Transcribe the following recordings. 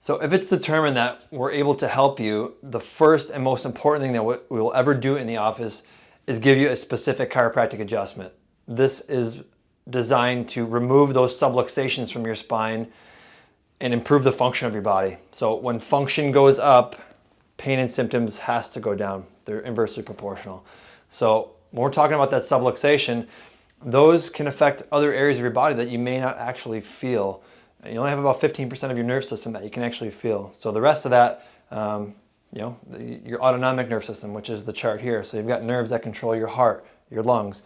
So if it's determined that we're able to help you, the first and most important thing that we will ever do in the office is give you a specific chiropractic adjustment. This is designed to remove those subluxations from your spine and improve the function of your body. So when function goes up, pain and symptoms has to go down. They're inversely proportional. So when we're talking about that subluxation, those can affect other areas of your body that you may not actually feel. You only have about 15% of your nerve system that you can actually feel. So the rest of that, your autonomic nerve system, which is the chart here. So you've got nerves that control your heart, your lungs,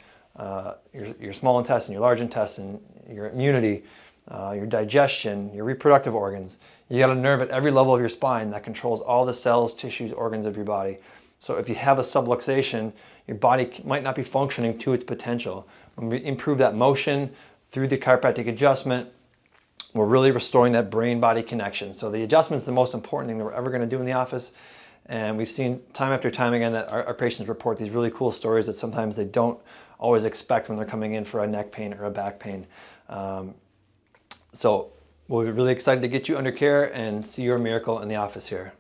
your small intestine, your large intestine, your immunity, your digestion, your reproductive organs. You got a nerve at every level of your spine that controls all the cells, tissues, organs of your body. So if you have a subluxation, your body might not be functioning to its potential. When we improve that motion through the chiropractic adjustment, we're really restoring that brain-body connection. So the adjustment is the most important thing that we're ever going to do in the office. And we've seen time after time again that our patients report these really cool stories that sometimes they don't always expect when they're coming in for a neck pain or a back pain. So we'll be really excited to get you under care and see your miracle in the office here.